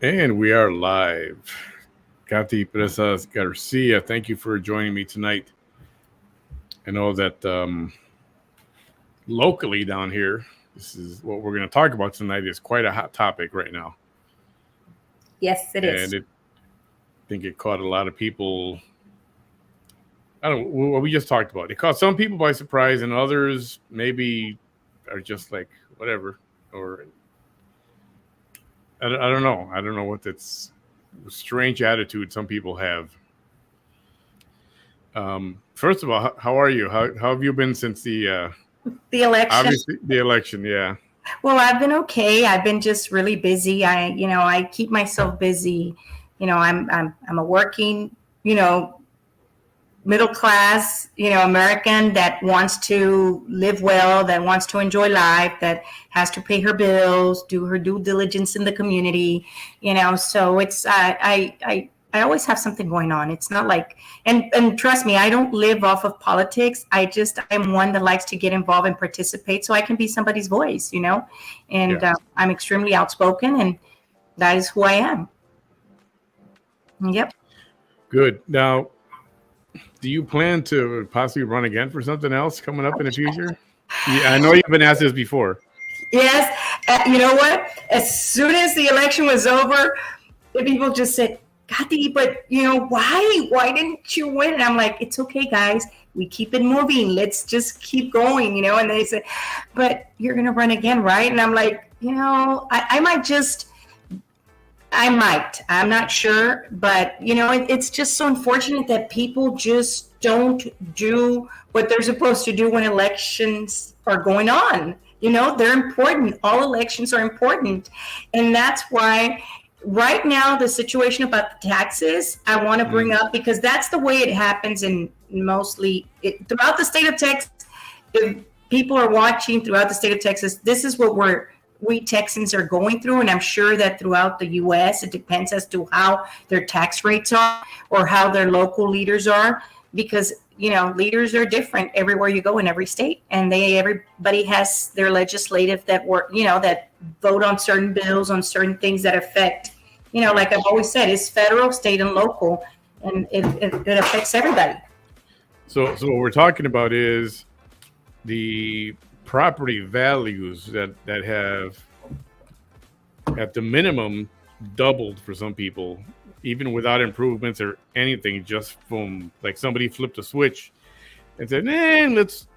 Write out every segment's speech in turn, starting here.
And we are live. Caty Presas-Garcia, thank you for joining me tonight. I know that locally down here, this is what we're going to talk about tonight is quite a hot topic right now. Yes, it is. And I think it caught a lot of people. I don't know what we just talked about. It caught some people by surprise, and others maybe are just like, whatever. Or I don't know. I don't know what that's strange attitude some people have. First of all, how are you? How have you been since the election? Obviously, the election, yeah. Well, I've been okay. I've been just really busy. I keep myself busy. I'm a working, middle class, American that wants to live well, that wants to enjoy life, that has to pay her bills, do her due diligence in the community, so it's, I always have something going on. It's not like, and trust me, I don't live off of politics. I'm one that likes to get involved and participate so I can be somebody's voice, and Yeah. I'm extremely outspoken, and that is who I am. Yep. Good. Now, do you plan to possibly run again for something else coming up in the future? Yeah, I know you've been asked this before. Yes. You know what? As soon as the election was over, the people just said, Caty, but why didn't you win? And I'm like, it's okay, guys. We keep it moving. Let's just keep going, And they said, but you're going to run again, right? And I'm like, I might. I'm not sure. But, it's just so unfortunate that people just don't do what they're supposed to do when elections are going on. They're important. All elections are important. And that's why right now, the situation about the taxes, I want to bring up because that's the way it happens in throughout the state of Texas. If people are watching throughout the state of Texas, this is what we Texans are going through. And I'm sure that throughout the U.S., it depends as to how their tax rates are or how their local leaders are, because leaders are different everywhere you go in every state, and everybody has their legislative that that vote on certain bills, on certain things that affect, like I've always said, it's federal, state, and local, and it affects everybody. So what we're talking about is the property values that have, at the minimum, doubled for some people, even without improvements or anything, just from like somebody flipped a switch and said, let's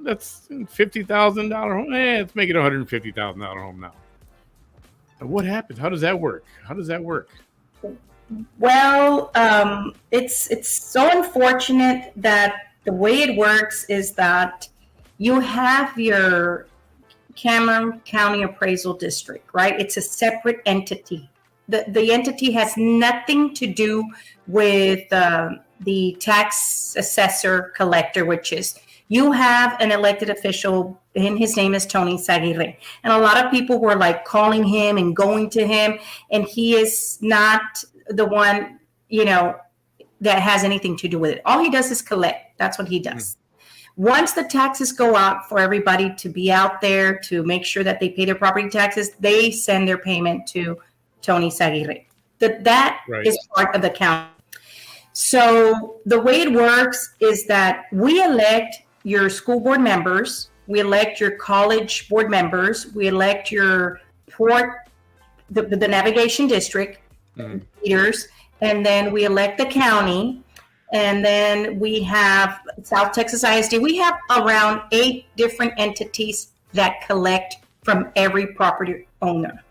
$50,000 home. Let's make it $150,000 home now. And what happens? How does that work? Well, it's so unfortunate that the way it works is that you have your Cameron County Appraisal District, right? It's a separate entity. The entity has nothing to do with the tax assessor collector, which is you have an elected official, and his name is Tony Saguirre. And a lot of people were like calling him and going to him, and he is not the one, that has anything to do with it. All he does is collect. That's what he does. Once the taxes go out for everybody to be out there to make sure that they pay their property taxes, they send their payment to Tony Saguirre. That Right. is part of the county. So the way it works is that we elect your school board members, we elect your college board members, we elect your port, the navigation district leaders, and then we elect the county, and then we have South Texas ISD. We have around 8 different entities that collect from every property owner.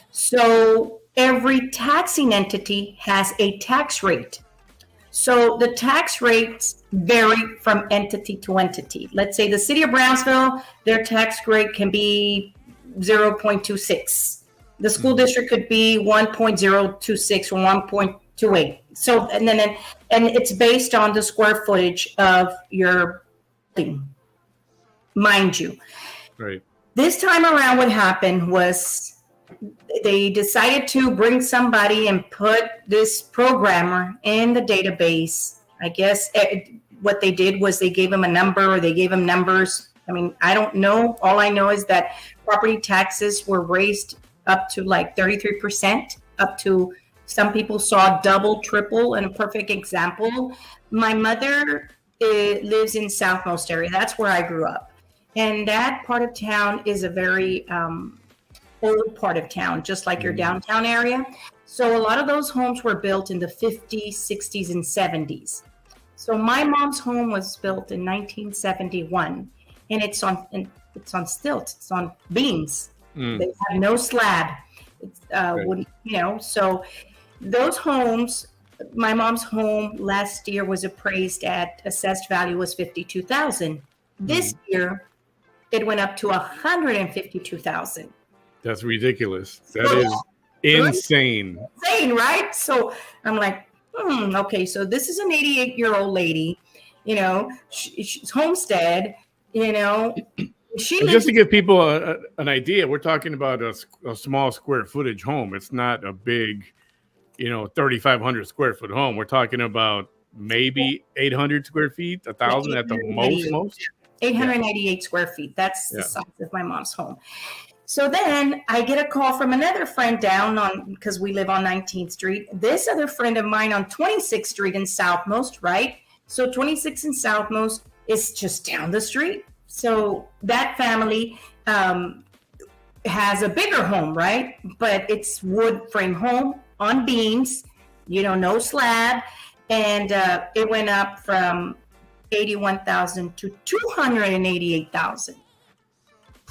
So every taxing entity has a tax rate. So the tax rates vary from entity to entity. Let's say the city of Brownsville, their tax rate can be 0.26. The school district could be 1.026 or 1.28. So and it's based on the square footage of your thing, mind you. Right. This time around, what happened was they decided to bring somebody and put this programmer in the database. I guess what they did was they gave him a number, or they gave him numbers. I mean, I don't know. All I know is that property taxes were raised up to like 33%, up to some people saw double, triple. And a perfect example, my mother lives in Southmost area. That's where I grew up. And that part of town is a very old part of town, just like your downtown area. So a lot of those homes were built in the 50s, 60s, and 70s. So my mom's home was built in 1971, and it's on stilts. It's on beams. They have no slab. It's wooden, So those homes, my mom's home last year was appraised at assessed value was $52,000. This year, it went up to $152,000. That's ridiculous. That is insane. Insane, right? So I'm like, okay, so this is an 88-year-old lady, she's homestead, Just to give people an idea, we're talking about a small square footage home. It's not a big, 3,500 square foot home. We're talking about maybe 800 square feet, 1,000 at the most. 888 square feet. That's the size of my mom's home. So then I get a call from another friend because we live on 19th Street. This other friend of mine on 26th Street in Southmost, right? So 26th and Southmost is just down the street. So that family has a bigger home, right? But it's wood frame home on beams, no slab. And it went up from $81,000 to $288,000.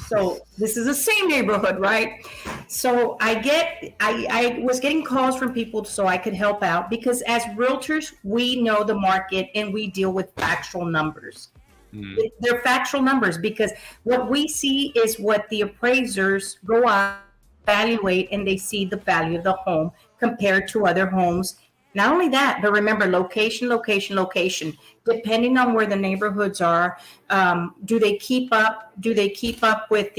So this is the same neighborhood, right? So I was getting calls from people so I could help out, because as realtors, we know the market and we deal with factual numbers. They're factual numbers, because what we see is what the appraisers go out, evaluate, and they see the value of the home compared to other homes. Not only that, but remember, location. Depending on where the neighborhoods are, do they keep up? Do they keep up with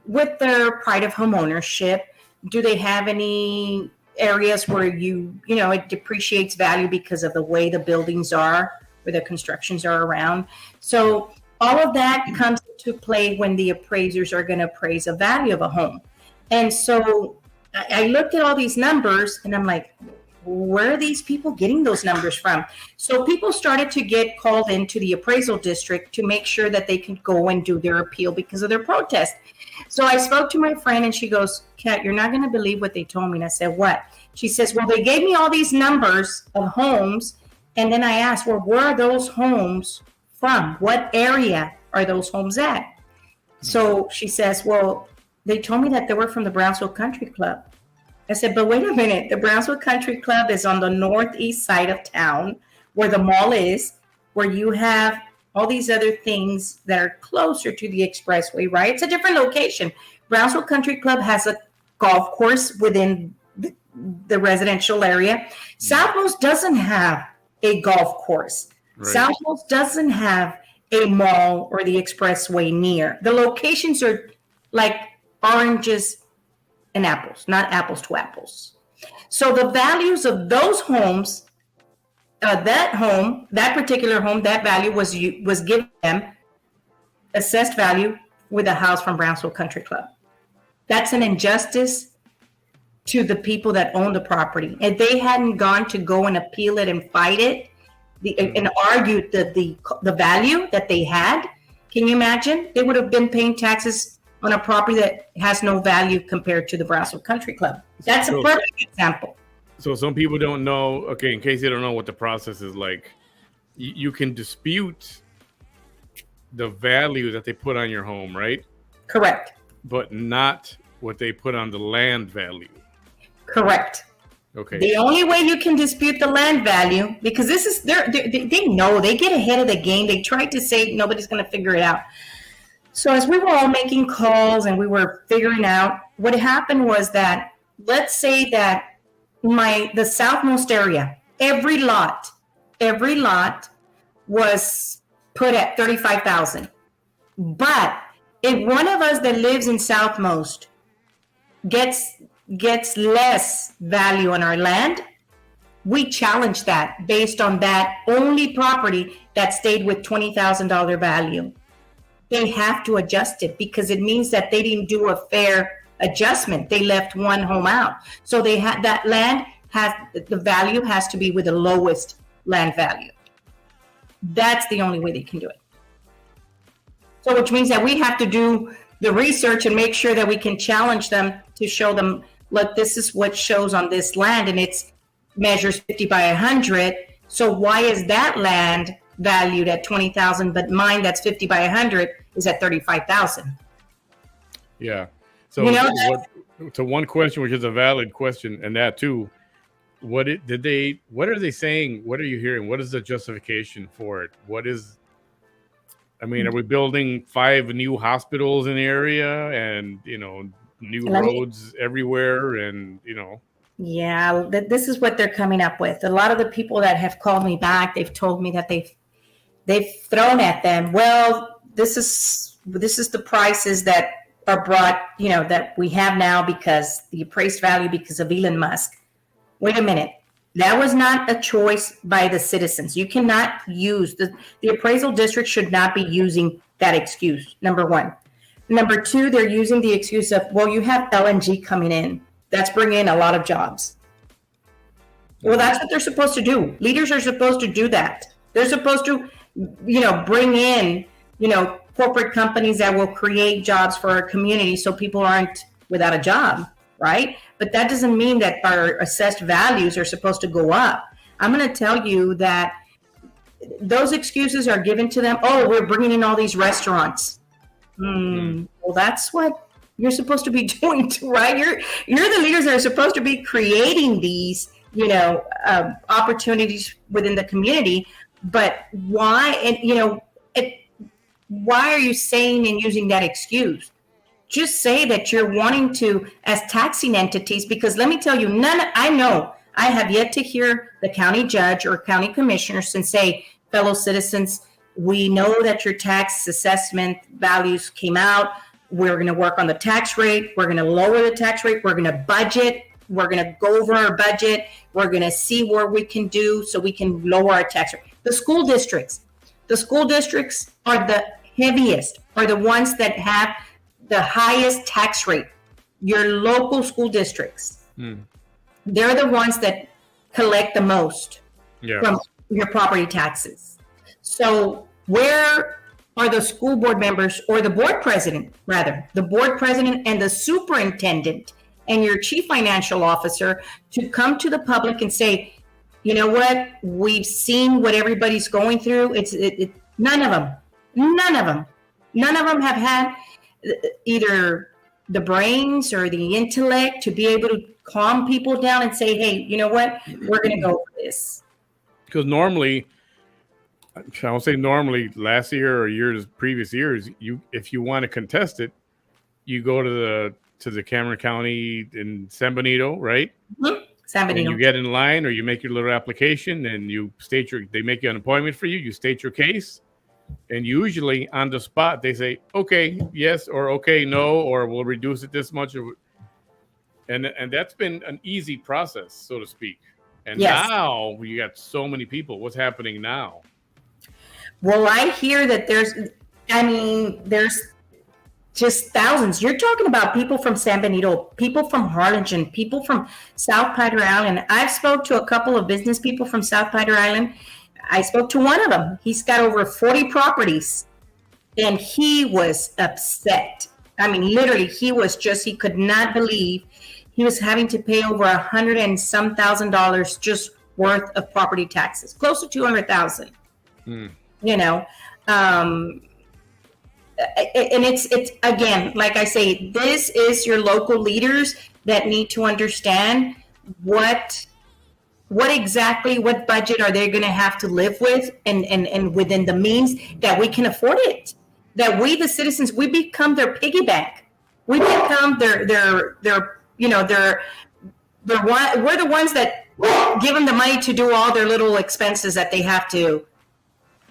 with their pride of home ownership? Do they have any areas where it depreciates value because of the way the buildings are, where the constructions are around? So all of that comes into play when the appraisers are going to appraise a value of a home. And so I looked at all these numbers, and I'm like, where are these people getting those numbers from? So people started to get called into the appraisal district to make sure that they could go and do their appeal because of their protest. So I spoke to my friend, and she goes, Kat, you're not going to believe what they told me. And I said, what? She says, well, they gave me all these numbers of homes. And then I asked, well, where are those homes from? What area are those homes at? So she says, well, they told me that they were from the Brownsville Country Club. I said, but wait a minute. The Brownsville Country Club is on the northeast side of town, where the mall is, where you have all these other things that are closer to the expressway, right? It's a different location. Brownsville Country Club has a golf course within the residential area. Southmost doesn't have a golf course. Right. Southmost doesn't have a mall or the expressway near. The locations are like oranges and apples, not apples to apples. So the values of those homes, that particular home, that value was given them assessed value with a house from Brownsville Country Club. That's an injustice to the people that own the property. If they hadn't gone to go and appeal it and fight it, and argued the value that they had, can you imagine? They would have been paying taxes on a property that has no value compared to the Brownsville Country Club. That's a perfect example. So some people don't know, okay, in case they don't know what the process is like, you can dispute the value that they put on your home, right? Correct. But not what they put on the land value. Correct. Okay. The only way you can dispute the land value, because this is, they know, they get ahead of the game. They tried to say nobody's going to figure it out. So as we were all making calls and we were figuring out, what happened was that, let's say that the Southmost area, every lot was put at $35,000. But if one of us that lives in Southmost gets less value on our land, we challenge that based on that only property that stayed with $20,000 value. They have to adjust it, because it means that they didn't do a fair adjustment. They left one home out. So they had that land has the value has to be with the lowest land value. That's the only way they can do it. So which means that we have to do the research and make sure that we can challenge them to show them, look, this is what shows on this land and it's measures 50 by 100. So why is that land valued at 20,000, but mine that's 50 by 100 is at 35,000? Yeah. So to one question, which is a valid question, and that too, what are they saying? What are you hearing? What is the justification for it? Are we building 5 new hospitals in the area and, new roads everywhere and, Yeah, this is what they're coming up with. A lot of the people that have called me back, they've told me that they've thrown at them, well, this is the prices that are brought, that we have now because the appraised value because of Elon Musk. Wait a minute. That was not a choice by the citizens. You cannot use the appraisal district should not be using that excuse. Number one. Number two, they're using the excuse of, well, you have LNG coming in. That's bringing in a lot of jobs. Well, that's what they're supposed to do. Leaders are supposed to do that. They're supposed to, bring in, corporate companies that will create jobs for our community so people aren't without a job, right? But that doesn't mean that our assessed values are supposed to go up. I'm going to tell you that those excuses are given to them. Oh, we're bringing in all these restaurants. Well, that's what you're supposed to be doing too, right? You're the leaders that are supposed to be creating these, opportunities within the community. But why? And why are you saying and using that excuse? Just say that you're wanting to as taxing entities, because let me tell you, I have yet to hear the county judge or county commissioners and say, fellow citizens, we know that your tax assessment values came out. We're going to work on the tax rate. We're going to lower the tax rate. We're going to budget. We're going to go over our budget. We're going to see where we can do so we can lower our tax rate. The school districts are the heaviest, are the ones that have the highest tax rate. Your local school districts, they're the ones that collect the most from your property taxes. So where are the school board members, or the board president, rather, the board president and the superintendent and your chief financial officer to come to the public and say, you know what, we've seen what everybody's going through. None of them have had either the brains or the intellect to be able to calm people down and say, hey, you know what, we're going to go for this. Because normally, last year or previous years, if you want to contest it, you go to the Cameron County in San Benito, right? Mm-hmm. San Benito. And you get in line, or you make your little application, and you they make an appointment for you. You state your case, and usually on the spot they say, okay, yes, or okay, no, or we'll reduce it this much, and that's been an easy process, so to speak. And now you got so many people. What's happening now? Well, I hear that there's just thousands. You're talking about people from San Benito, people from Harlingen, people from South Padre Island. I've spoke to a couple of business people from South Padre Island. I spoke to one of them. He's got over 40 properties, and he was upset. I mean, literally, he could not believe he was having to pay over $100 and some thousand just worth of property taxes, close to $200,000. And it's again, like I say, this is your local leaders that need to understand what budget are they going to have to live with, and within the means that we can afford it, that we, the citizens, we become their piggy bank. We become we're the ones that give them the money to do all their little expenses that they have to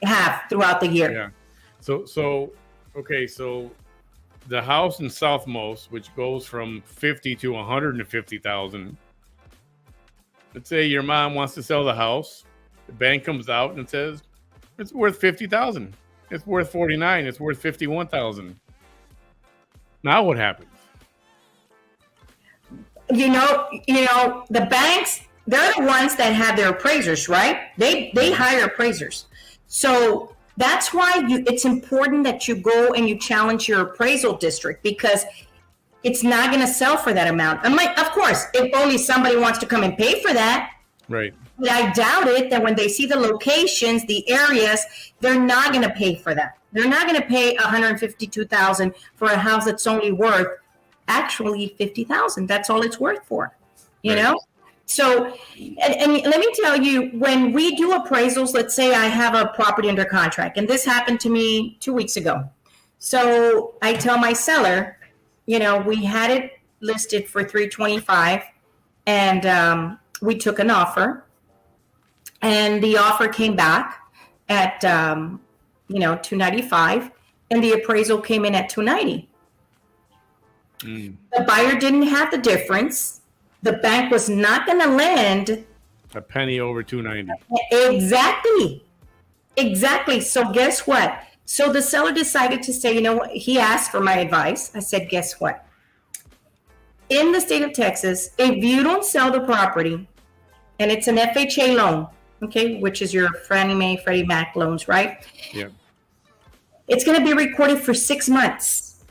have throughout the year. Yeah. So the house in Southmost, which goes from 50 to 150,000. Let's say your mom wants to sell the house. The bank comes out and says it's worth 50,000. It's worth 49. It's worth 51,000. Now what happens? The banks, they're the ones that have their appraisers, right? They hire appraisers. So that's why it's important that you go and you challenge your appraisal district, because it's not going to sell for that amount. Of course, if only somebody wants to come and pay for that. Right. But I doubt it that when they see the locations, the areas, they're not going to pay for that. They're not going to pay $152,000 for a house that's only worth actually $50,000. That's all it's worth for, you know? So, and let me tell you, when we do appraisals, let's say I have a property under contract, and this happened to me 2 weeks ago. So I tell my seller, we had it listed for $325, and we took an offer, and the offer came back at $295, and the appraisal came in at $290. The buyer didn't have the difference. The bank was not going to lend a penny over $290. Exactly. So guess what? So the seller decided to say, he asked for my advice. I said, guess what? In the state of Texas, if you don't sell the property, and it's an FHA loan, okay, which is your Fannie Mae, Freddie Mac loans, right? Yeah. It's going to be recorded for 6 months.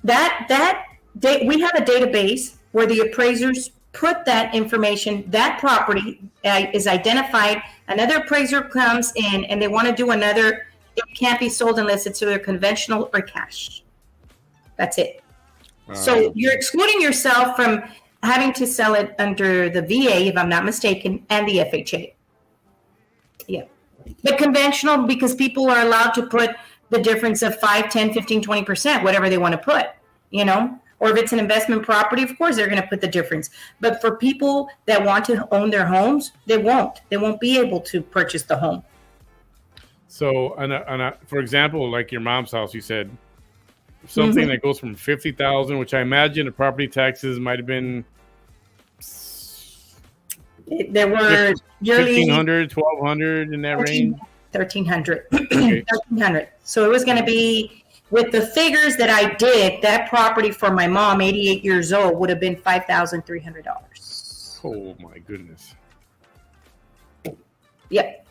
We have a database where the appraisers put that information, that property is identified. Another appraiser comes in and they want to do another. It can't be sold unless it's either conventional or cash. That's it. So you're excluding yourself from having to sell it under the VA, if I'm not mistaken, and the FHA. Yeah. But conventional, because people are allowed to put the difference of 5, 10, 15, 20%, whatever they want to put, or if it's an investment property, of course, they're going to put the difference. But for people that want to own their homes, they won't be able to purchase the home. So, for example, like your mom's house, you said something that goes from $50,000, which I imagine the property taxes might have been. There were yearly $1,500, $1,200 in that range. $1,300. Okay. $1,300. So it was going to be, with the figures that I did, that property for my mom, 88 years old, would have been $5,300. Oh my goodness. Yep.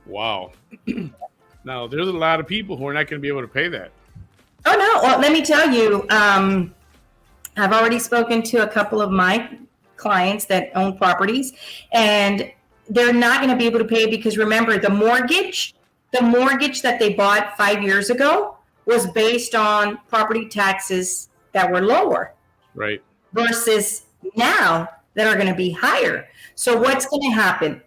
Wow. Now there's a lot of people who are not going to be able to pay that. Oh no. Well, let me tell you, I've already spoken to a couple of my clients that own properties, and they're not going to be able to pay because, remember, the mortgage that they bought 5 years ago was based on property taxes that were lower, right? Versus now that are going to be higher. So what's going to happen?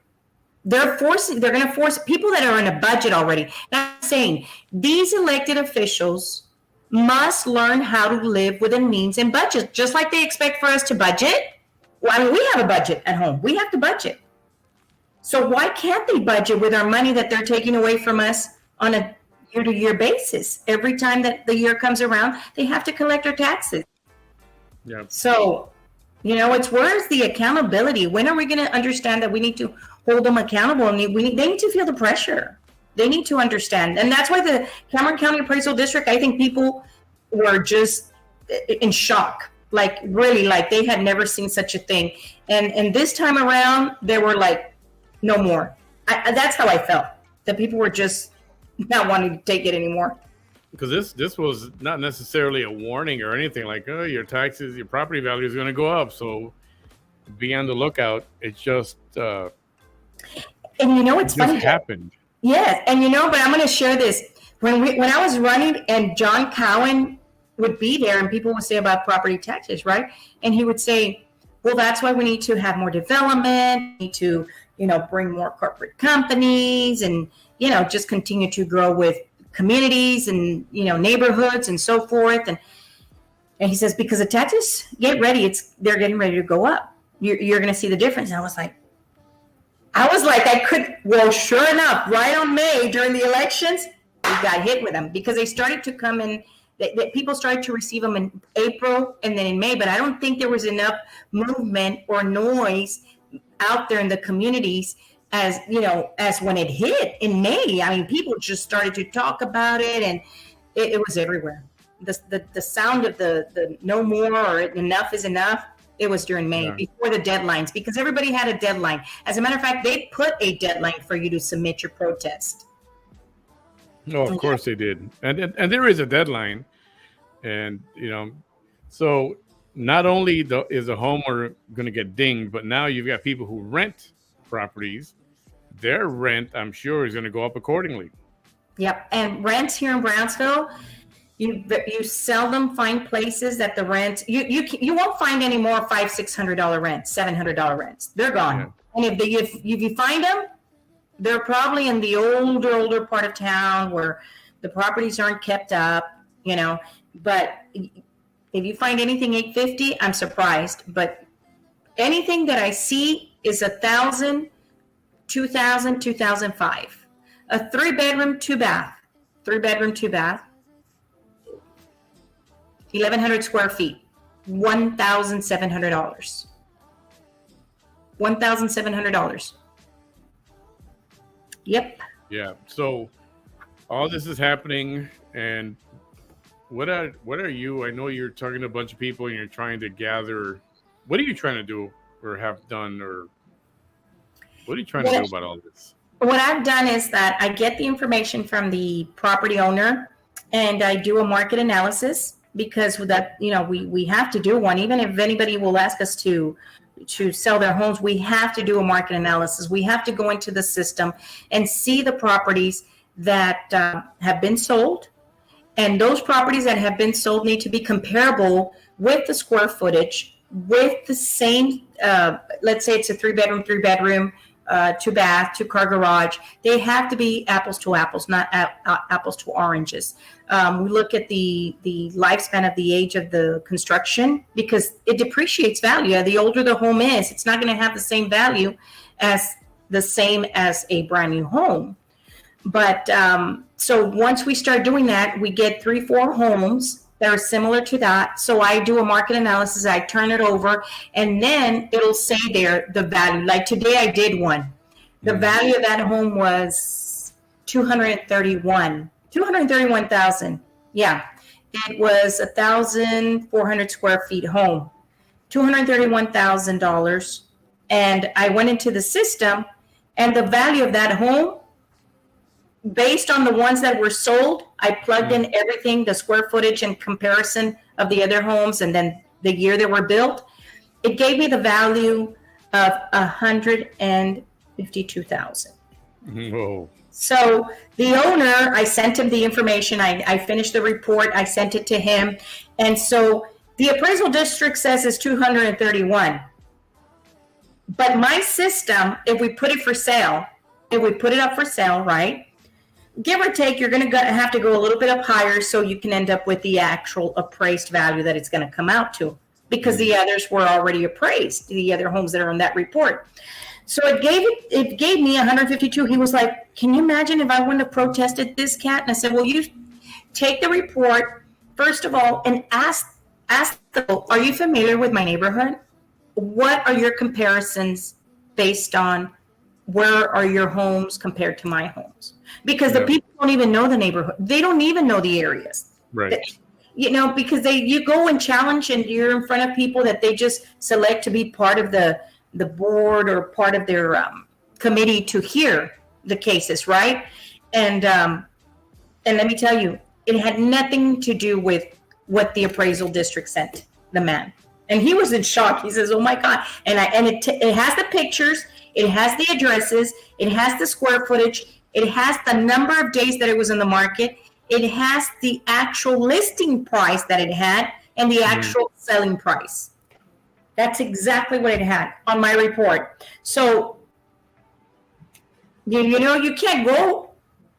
They're going to force people that are in a budget already. Now, I'm saying these elected officials must learn how to live within means and budget, just like they expect for us to budget. Well, I mean, we have a budget at home. We have to budget. So why can't they budget with our money that they're taking away from us on a year-to-year basis? Every time that the year comes around, they have to collect their taxes. Yeah. So, it's where's the accountability? When are we going to understand that we need to hold them accountable? And they need to feel the pressure. They need to understand. And that's why the Cameron County Appraisal District, I think people were just in shock. Like, really, like they had never seen such a thing. And this time around, they were like, no more. That's how I felt, that people were just not wanting to take it anymore. Because this was not necessarily a warning or anything like, oh, your taxes, your property value is going to go up. So be on the lookout. It's just, and it's funny. It happened. Yes. And but I'm going to share this. When I was running and John Cowan would be there and people would say about property taxes, right? And he would say, well, that's why we need to have more development, we need to, bring more corporate companies and, just continue to grow with communities and, neighborhoods and so forth. And he says, because the taxes, get ready, they're getting ready to go up. You're going to see the difference. And I was like, sure enough, right on May during the elections, we got hit with them because they started to come in. That people started to receive them in April and then in May, but I don't think there was enough movement or noise out there in the communities as when it hit in May. I mean, people just started to talk about it, and it was everywhere. the sound of the no more or enough is enough, it was during May, before the deadlines, because everybody had a deadline. As a matter of fact, they put a deadline for you to submit your protest. No, of course they did, and there is a deadline, and so not only is the homeowner going to get dinged, but now you've got people who rent properties. Their rent, I'm sure, is going to go up accordingly. Yep, and rents here in Brownsville, you seldom find places that the rent you won't find any more $500-$600 rents, $700 rents. They're gone. Yeah. And if you find them, they're probably in the older part of town where the properties aren't kept up. But if you find anything $850, I'm surprised. But anything that I see is $1,000, $2,000, $2,005. A 3-bedroom, 2-bath, 1,100 square feet, $1,700. $1,700. Yep. Yeah. So all this is happening, and what are you? I know you're talking to a bunch of people, and you're trying to gather. What are you trying to do, or have done, or what are you trying to do about all this? What I've done is that I get the information from the property owner, and I do a market analysis, because with that, we have to do one. Even if anybody will ask us to sell their homes, we have to do a market analysis. We have to go into the system and see the properties that have been sold. And those properties that have been sold need to be comparable with the square footage, with the same, let's say it's a 3-bedroom, 2-bath, 2-car garage. They have to be apples to apples, not apples to oranges. We look at the lifespan of the age of the construction, because it depreciates value. The older the home is, it's not going to have the same value as a brand new home. But so once we start doing that, we get 3-4 homes that are similar to that. So I do a market analysis, I turn it over, and then it'll say there the value. Like today I did one. The value of that home was $231,000. Yeah. It was 1,400 square feet home, $231,000. And I went into the system, and the value of that home, based on the ones that were sold, I plugged in everything, the square footage and comparison of the other homes, and then the year they were built. It gave me the value of $152,000. Whoa. So the owner, I sent him the information. I finished the report. I sent it to him. And so the appraisal district says it's 231. But my system, if we put it up for sale, right? Give or take, you're going to have to go a little bit up higher so you can end up with the actual appraised value that it's going to come out to, because the others were already appraised, the other homes that are in that report. So it gave me 152. He was like, can you imagine if I wouldn't have protested this, Cat? And I said, well, you take the report, first of all, and ask are you familiar with my neighborhood? What are your comparisons based on where are your homes compared to my homes? Because the people don't even know the neighborhood. They don't even know the areas. Right. Because you go and challenge, and you're in front of people that they just select to be part of the board or part of their committee to hear the cases, right? And let me tell you, it had nothing to do with what the appraisal district sent the man. And he was in shock. He says, oh my God. And it has the pictures, it has the addresses, it has the square footage, it has the number of days that it was in the market, it has the actual listing price that it had, and the actual selling price. That's exactly what it had on my report. So, you can't go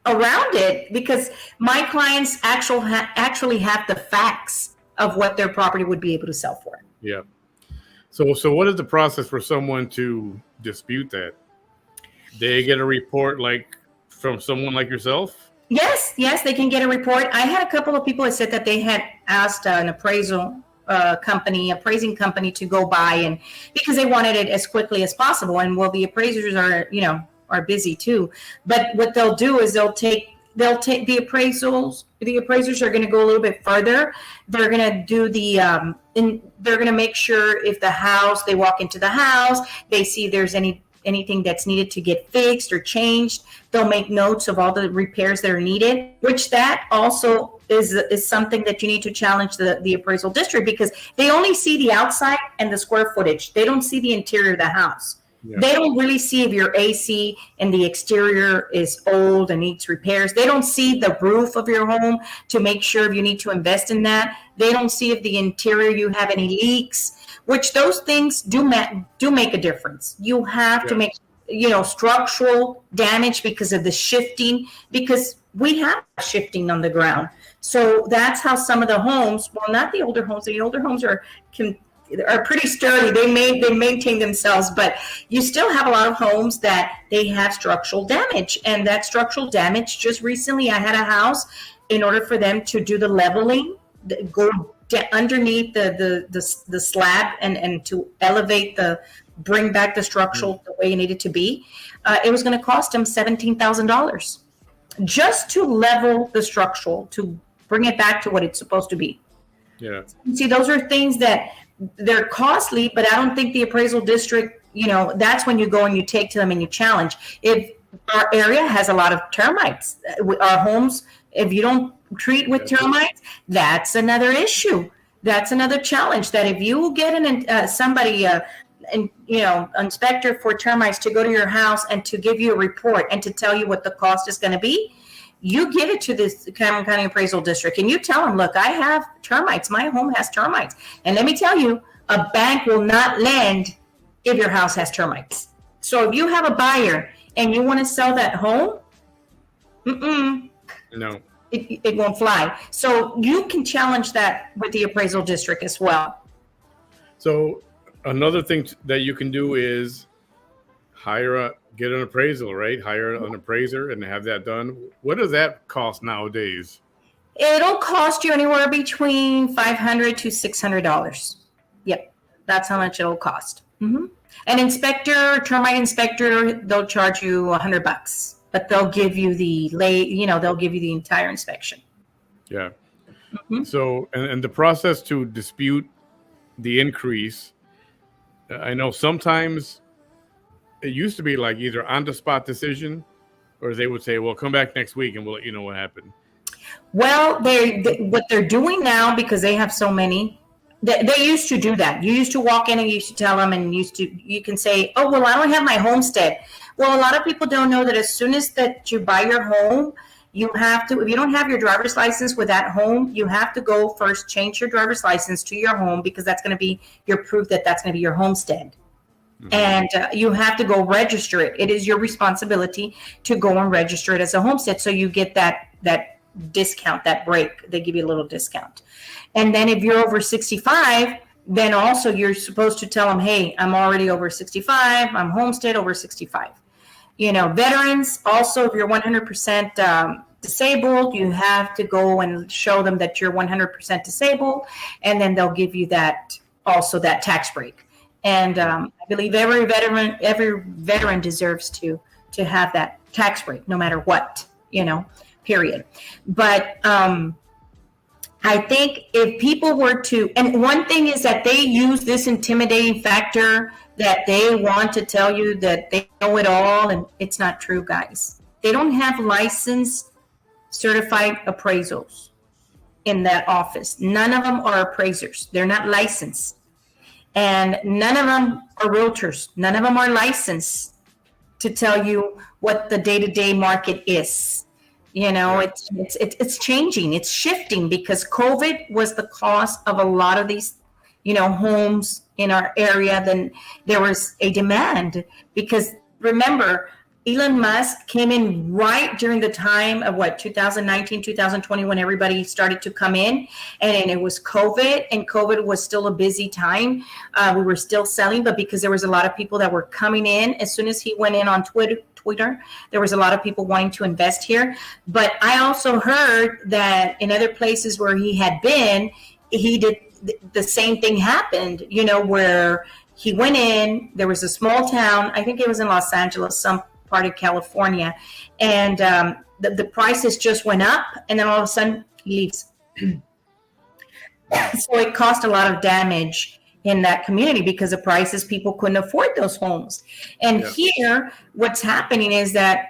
around it, because my clients actually have the facts of what their property would be able to sell for. Yeah. So what is the process for someone to dispute that? They get a report from someone like yourself? Yes, they can get a report. I had a couple of people that said that they had asked an appraising company to go by, and because they wanted it as quickly as possible. And the appraisers are busy too. But what they'll do is they'll take they'll take the appraisals. The appraisers are going to go a little bit further. They're going to do they're going to make sure if they walk into the house, they see if there's anything that's needed to get fixed or changed. They'll make notes of all the repairs that are needed, which that also is something that you need to challenge the appraisal district, because they only see the outside and the square footage. They don't see the interior of the house. Yeah. They don't really see if your AC and the exterior is old and needs repairs. They don't see the roof of your home to make sure if you need to invest in that. They don't see if the interior you have any leaks, which those things do make a difference. You have to make, structural damage because of the shifting, because we have shifting on the ground. So that's how some of the homes, well, not the older homes. The older homes are pretty sturdy. They maintain themselves, but you still have a lot of homes that they have structural damage. And that structural damage, just recently I had a house, in order for them to do the leveling, go underneath the slab and to elevate bring back the structural the way it needed to be, it was going to cost them $17,000 just to level the structural, to bring it back to what it's supposed to be. Yeah. See, those are things that they're costly, but I don't think the appraisal district, that's when you go and you take to them and you challenge. If our area has a lot of termites, our homes, if you don't treat with termites, that's another issue. That's another challenge, that if you get inspector for termites to go to your house and to give you a report and to tell you what the cost is going to be, you give it to this Cameron County Appraisal District and you tell them, look, I have termites. My home has termites. And let me tell you, a bank will not lend if your house has termites. So if you have a buyer and you want to sell that home, no, it won't fly. So you can challenge that with the appraisal district as well. So another thing that you can do is get an appraisal, right? Hire an appraiser and have that done. What does that cost nowadays? It'll cost you anywhere between $500 to $600. Yep, that's how much it'll cost. Mm-hmm. An termite inspector, they'll charge you $100, but they'll give you they'll give you the entire inspection. Yeah. Mm-hmm. So, and the process to dispute the increase, I know sometimes it used to be like either on the spot decision, or they would say, well, come back next week and we'll let you know what happened. Well, what they're doing now, because they have so many, they used to do that. You used to walk in and you used to tell them, and you can say, oh, well, I don't have my homestead. Well, a lot of people don't know that as soon as that you buy your home, you have to, if you don't have your driver's license with that home, you have to go first change your driver's license to your home, because that's going to be your proof that that's going to be your homestead. Mm-hmm. And you have to go register it. It is your responsibility to go and register it as a homestead. So you get that discount, that break. They give you a little discount. And then if you're over 65, then also you're supposed to tell them, hey, I'm already over 65. I'm homestead over 65. Veterans, also, if you're 100% disabled, you have to go and show them that you're 100% disabled. And then they'll give you that tax break. And I believe every veteran deserves to have that tax break, no matter what, period. But I think if people were to, and one thing is that they use this intimidating factor that they want to tell you that they know it all, and it's not true, guys. They don't have licensed certified appraisals in that office. None of them are appraisers. They're not licensed. And none of them are realtors. None of them are licensed to tell you what the day-to-day market is. It's changing. It's shifting, because COVID was the cause of a lot of these, homes in our area. Then there was a demand, because remember, Elon Musk came in right during the time of 2019, 2020, when everybody started to come in, and it was COVID, and COVID was still a busy time. We were still selling, but because there was a lot of people that were coming in, as soon as he went in on Twitter, there was a lot of people wanting to invest here. But I also heard that in other places where he had been, he did the same thing happened, where he went in, there was a small town, I think it was in Los Angeles, some part of California, and the prices just went up, and then all of a sudden he leaves. So it caused a lot of damage in that community because the prices, people couldn't afford those homes. And here, what's happening is that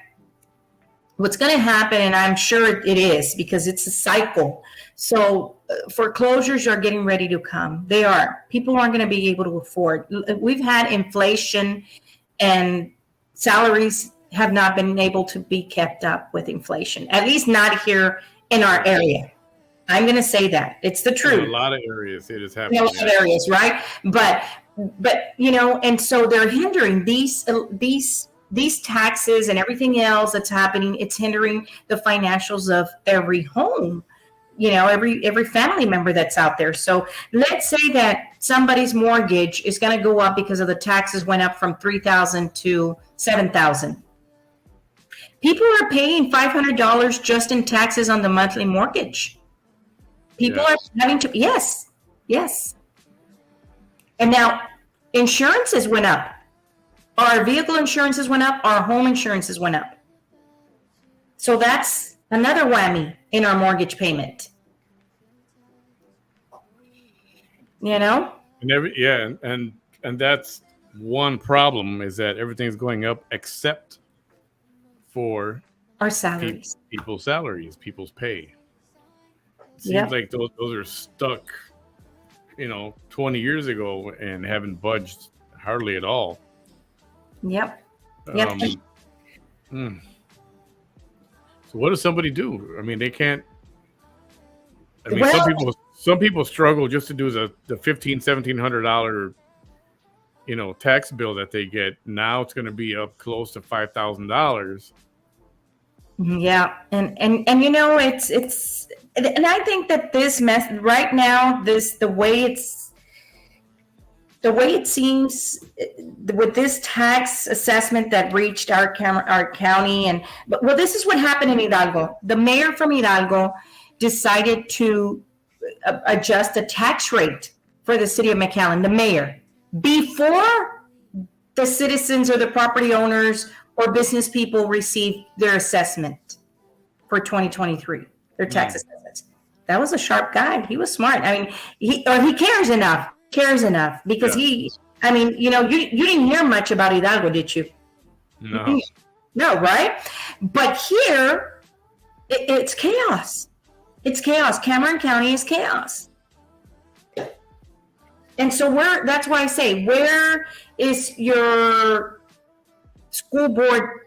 what's going to happen, and I'm sure it is because it's a cycle. So foreclosures are getting ready to come. They are. People aren't going to be able to afford. We've had inflation, and salaries have not been able to be kept up with inflation, at least not here in our area. I'm going to say that. It's the truth. In a lot of areas it is happening. In a lot of areas, right? But and so they're hindering these taxes and everything else that's happening. It's hindering the financials of every home, every family member that's out there. So let's say that somebody's mortgage is going to go up because of the taxes went up from $3,000 to $7,000. People are paying $500 just in taxes on the monthly mortgage. People are having to, yes. And now insurances went up. Our vehicle insurances went up. Our home insurances went up. So that's another whammy in our mortgage payment. And and that's one problem, is that everything's going up except for our salaries, people's salaries, people's pay. Seems like those are stuck, 20 years ago and haven't budged hardly at all. Yep. So what does somebody do? I mean, they can't. I mean, some people struggle just to do the $1,500-$1,700, tax bill that they get. Now it's going to be up close to $5,000. Yeah, and it's and I think that this mess right now, the way it seems with this tax assessment that reached our county, but this is what happened in Hidalgo. The mayor from Hidalgo decided to adjust the tax rate for the city of McAllen. The mayor, before the citizens or the property owners or business people receive their assessment for 2023, their tax assessments. That was a sharp guy. He was smart. I mean, he cares enough because you didn't hear much about Hidalgo, did you? No. No, right? But here, it's chaos. It's chaos. Cameron County is chaos. And so that's why I say, where is your school board,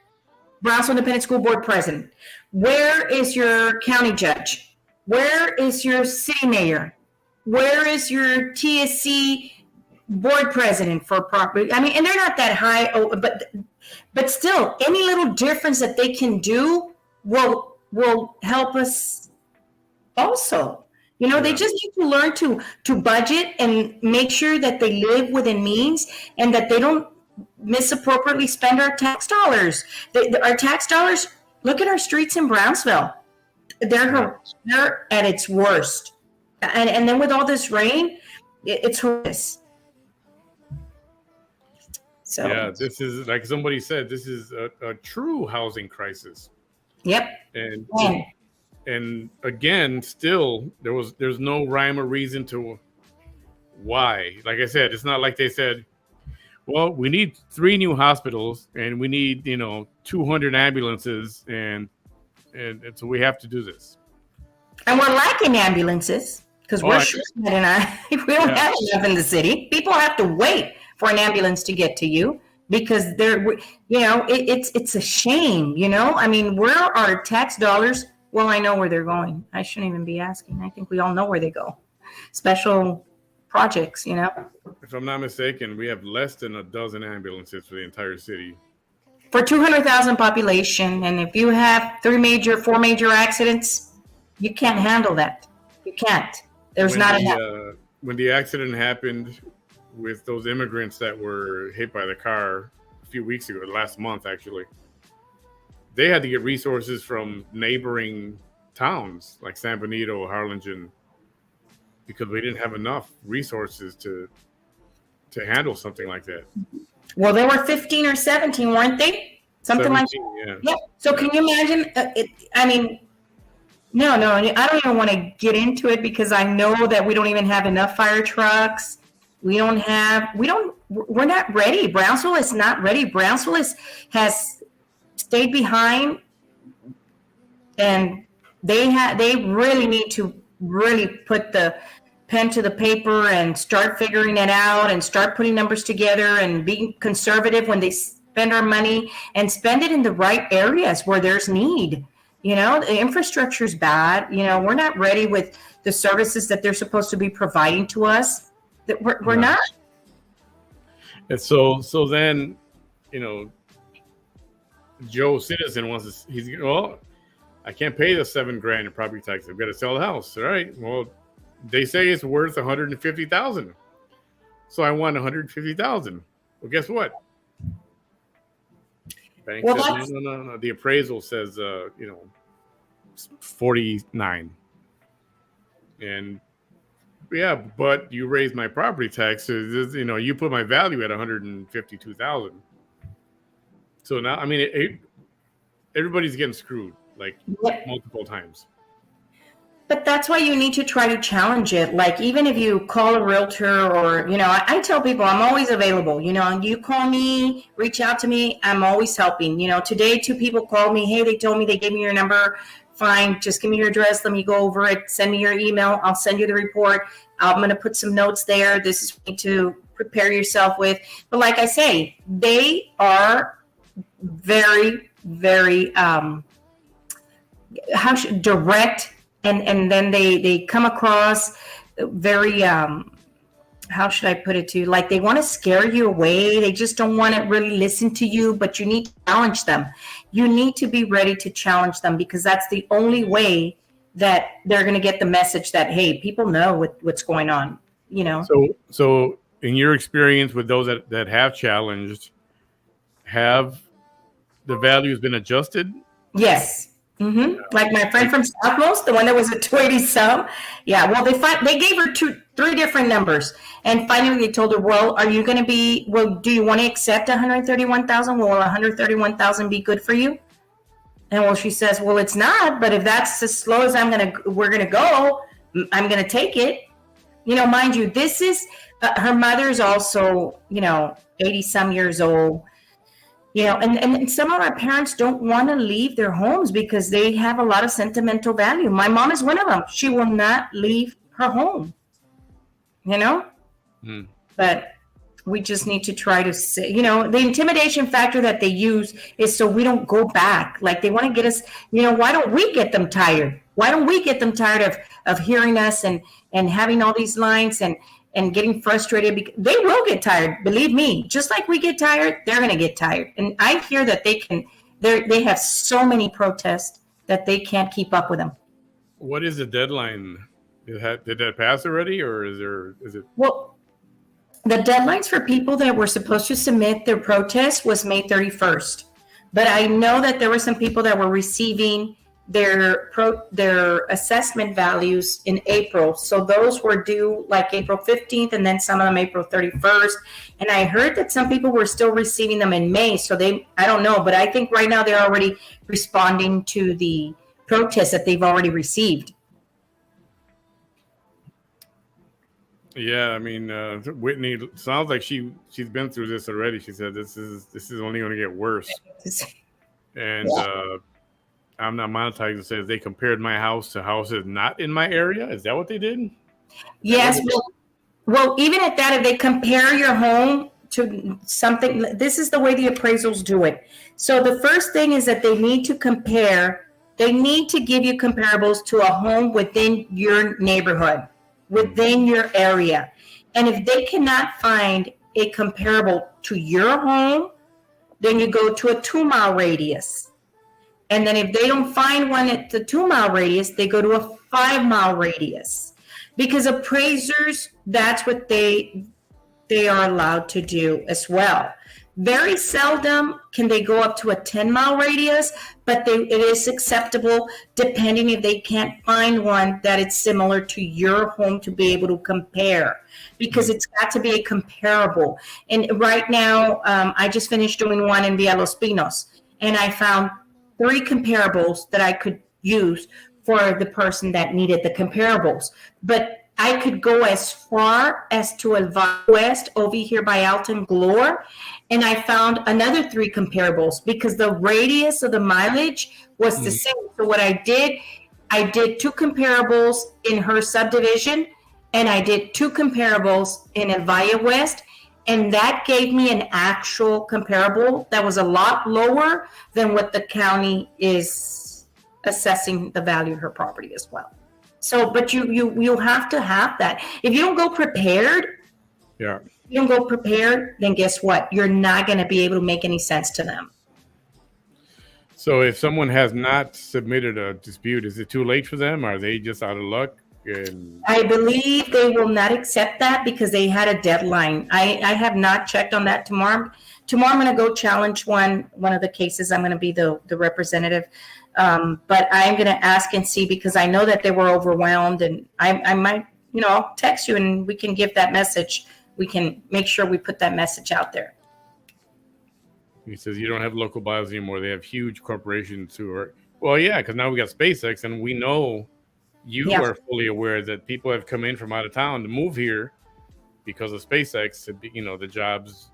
Brownsville Independent School Board president? Where is your county judge? Where is your city mayor? Where is your TSC board president for property? I mean, and they're not that high, but still, any little difference that they can do will help us also. They just need to learn to budget and make sure that they live within means and that they don't misappropriately spend our tax dollars. Our tax dollars, look at our streets in Brownsville. They're at its worst. And then with all this rain, it's horrendous. So this is, like somebody said, this is a true housing crisis. Yep. And again, still there's no rhyme or reason to why. Like I said, it's not like they said, well, we need 3 new hospitals and we need 200 ambulances and so we have to do this. And we're lacking ambulances because we're short, and we don't have enough in the city. People have to wait for an ambulance to get to you because it's a shame. I mean, where are our tax dollars? Well, I know where they're going. I shouldn't even be asking. I think we all know where they go. Special projects, If I'm not mistaken, we have less than a dozen ambulances for the entire city. For 200,000 population, and if you have 4 major accidents, you can't handle that. You can't. There's not enough. When the accident happened with those immigrants that were hit by the car a few weeks ago, last month actually, they had to get resources from neighboring towns like San Benito, Harlingen, because we didn't have enough resources to handle something like that. Well, there were 15 or 17, weren't they? something like 17, that. yeah. Yeah. So can you imagine? I mean, no, I don't even want to get into it because I know that we don't even have enough fire trucks. We're not ready. Brownsville is not ready. Brownsville has stayed behind, and they really need to really put the pen to the paper and start figuring it out and start putting numbers together and being conservative when they spend our money and spend it in the right areas where there's need. The infrastructure is bad. We're not ready with the services that they're supposed to be providing to us. That we're not. And so then, Joe Citizen wants to, I can't pay the $7,000 in property tax. I've got to sell the house. All right. Well, they say it's worth $150,000. So I want $150,000. Well, guess what? Bank says, no. The appraisal says, 49. And yeah, but you raised my property taxes. You put my value at 152,000. So now, I mean, everybody's getting screwed multiple times. But that's why you need to try to challenge it. Like, even if you call a realtor or, I tell people I'm always available. You call me, reach out to me. I'm always helping. Today 2 people called me. Hey, they told me they gave me your number. Fine. Just give me your address. Let me go over it. Send me your email. I'll send you the report. I'm going to put some notes there. This is what to prepare yourself with. But like I say, they are very, very direct. And then they come across very, how should I put it to you? Like, they want to scare you away. They just don't want to really listen to you, but you need to challenge them. You need to be ready to challenge them because that's the only way that they're going to get the message that, hey, people know what's going on, So in your experience with those that have challenged, have the values been adjusted? Yes. Mm-hmm. Like my friend from Southmost, the one that was at 280 some. Yeah. Well, they gave her 3 different numbers, and finally they told her, "Well, are you going to be? Well, do you want to accept 131,000? Will 131,000 be good for you?" And she says, "Well, it's not. But if that's as slow as we're gonna go, I'm gonna take it." Mind you, this is her mother's also 80 some years old. And some of our parents don't want to leave their homes because they have a lot of sentimental value. My mom is one of them. She will not leave her home, But we just need to try to say, the intimidation factor that they use is so we don't go back. Like, they want to get us, why don't we get them tired? Why don't we get them tired of hearing us and having all these lines and getting frustrated? They will get tired. Believe me, just like we get tired, they're going to get tired. And I hear that they have so many protests that they can't keep up with them. What is the deadline? Did that pass already, or is it? Well, the deadlines for people that were supposed to submit their protest was May 31st. But I know that there were some people that were receiving their assessment values in April. So those were due like April 15th, and then some of them April 31st. And I heard that some people were still receiving them in May. So I don't know, but I think right now they're already responding to the protests that they've already received. Yeah, I mean, Whitney sounds like she's been through this already. She said this is only going to get worse. And I'm not monetizing. It says they compared my house to houses not in my area. Is that what they did? Yes. Well, even at that, if they compare your home to something, this is the way the appraisals do it. So the first thing is that they need to compare. They need to give you comparables to a home within your neighborhood, within your area. And if they cannot find a comparable to your home, then you go to a 2-mile radius. And then if they don't find one at the 2-mile radius, they go to a 5-mile radius. Because appraisers, that's what they are allowed to do as well. Very seldom can they go up to a 10-mile radius, but it is acceptable depending if they can't find one that is similar to your home to be able to compare, because it's got to be a comparable. And right now, I just finished doing one in Villa Los Pinos, and I found 3 comparables that I could use for the person that needed the comparables. But I could go as far as to Elvira West over here by Alton Glore, and I found another 3 comparables because the radius of the mileage was the same. So what I did 2 comparables in her subdivision, and I did 2 comparables in Elvira West, and that gave me an actual comparable that was a lot lower than what the county is assessing the value of her property as well. So, but you have to have that. If you don't go prepared, then guess what? You're not going to be able to make any sense to them. So if someone has not submitted a dispute, is it too late for them? Are they just out of luck? I believe they will not accept that because they had a deadline. I have not checked on that. Tomorrow I'm going to go challenge one of the cases. I'm going to be the representative. But I'm going to ask and see because I know that they were overwhelmed, and I might, I'll text you and we can give that message. We can make sure we put that message out there. He says you don't have local buyers anymore. They have huge corporations who are, well, yeah, because now we got SpaceX, and we know you are fully aware that people have come in from out of town to move here because of SpaceX. The jobs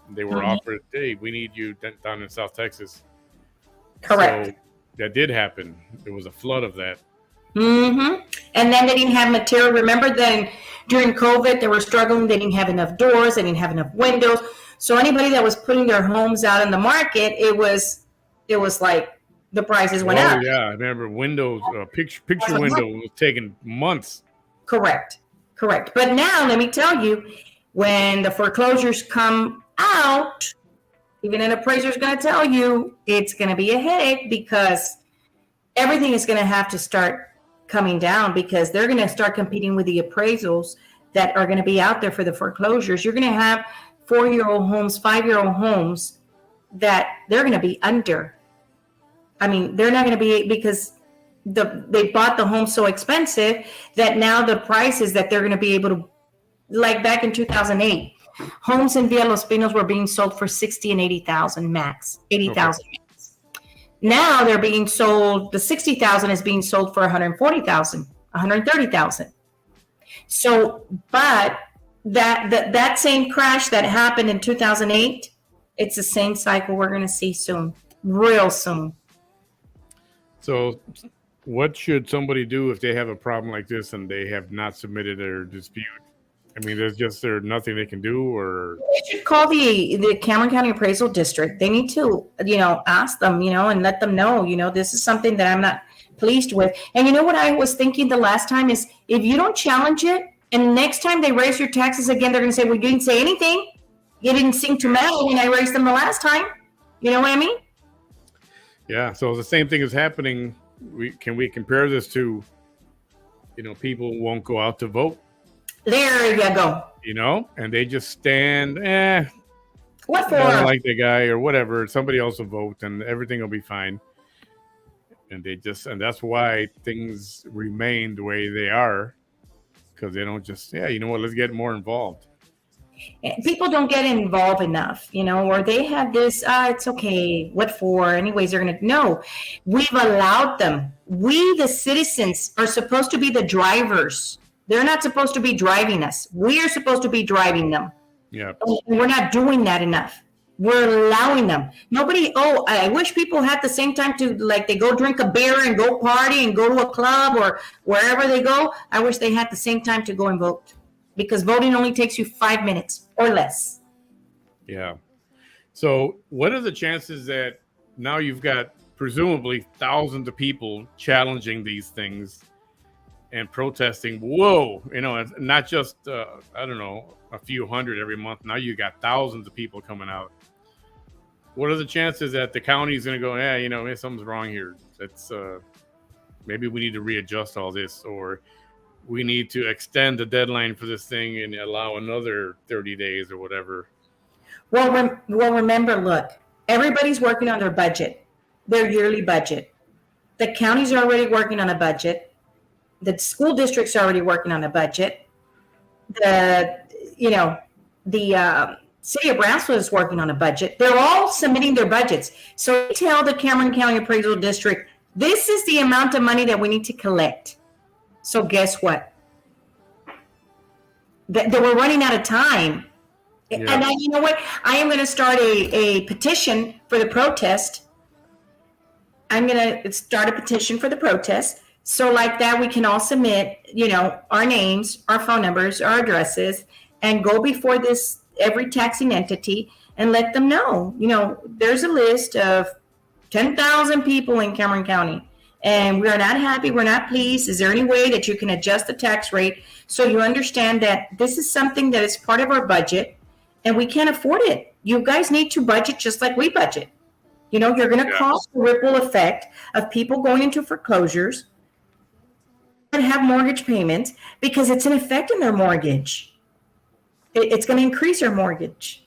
they were offered. Hey, we need you down in South Texas. Correct. So that did happen. There was a flood of that. And then they didn't have material. Remember then during COVID, they were struggling. They didn't have enough doors. They didn't have enough windows. So anybody that was putting their homes out in the market, it was like the prices went up. Yeah, I remember windows, picture window was taking months. Correct. But now let me tell you, when the foreclosures come out, even an appraiser is going to tell you it's going to be a headache because everything is going to have to start coming down because they're going to start competing with the appraisals that are going to be out there for the foreclosures. You're going to have 4-year-old homes, 5-year-old homes that they're going to be under. I mean, they're not going to be because they bought the home so expensive that now the prices that they're going to be able to, like back in 2008, homes in Villa Los Pinos were being sold for $60,000 and $80,000 max, $80,000 max. Now they're being sold. The $60,000 is being sold for $140,000, $130,000. So, but that same crash that happened in 2008, it's the same cycle we're going to see soon, real soon. So, what should somebody do if they have a problem like this and they have not submitted their dispute? I mean, there's nothing they can do, or they should call the Cameron County Appraisal District. They need to, ask them, and let them know, this is something that I'm not pleased with. And you know what I was thinking the last time is if you don't challenge it, and next time they raise your taxes again, they're going to say, well, you didn't say anything. You didn't seem to matter when I raised them the last time. You know what I mean? Yeah. So the same thing is happening. Can we compare this to, people won't go out to vote? There you go. And they just stand, what for? I don't like the guy or whatever. Somebody else will vote and everything will be fine. And that's why things remain the way they are. Because they don't just, let's get more involved. People don't get involved enough, or they have this, it's okay, what for? Anyways, they're going to, no, we've allowed them. We, the citizens, are supposed to be the drivers. They're not supposed to be driving us. We are supposed to be driving them. Yeah. And we're not doing that enough. We're allowing them. I wish people had the same time to, like, they go drink a beer and go party and go to a club or wherever they go. I wish they had the same time to go and vote because voting only takes you 5 minutes or less. Yeah. So what are the chances that now you've got presumably thousands of people challenging these things and protesting? Whoa, not just, a few hundred every month. Now you got thousands of people coming out. What are the chances that the county is going to go, something's wrong here? That's maybe we need to readjust all this, or we need to extend the deadline for this thing and allow another 30 days or whatever. Well, remember, look, everybody's working on their budget, their yearly budget. The county's already working on a budget. The school district's already working on a budget. The City of Brownsville is working on a budget. They're all submitting their budgets. So tell the Cameron County Appraisal District, this is the amount of money that we need to collect. So guess what? That we're running out of time. Yeah. And you know what? I am going to start a petition for the protest. I'm going to start a petition for the protest. So like that, we can all submit, our names, our phone numbers, our addresses, and go before every taxing entity and let them know, there's a list of 10,000 people in Cameron County, and we're not happy. We're not pleased. Is there any way that you can adjust the tax rate so you understand that this is something that is part of our budget and we can't afford it? You guys need to budget just like we budget. You're going to cause the ripple effect of people going into foreclosures and have mortgage payments because it's an effect in their mortgage. It's going to increase your mortgage.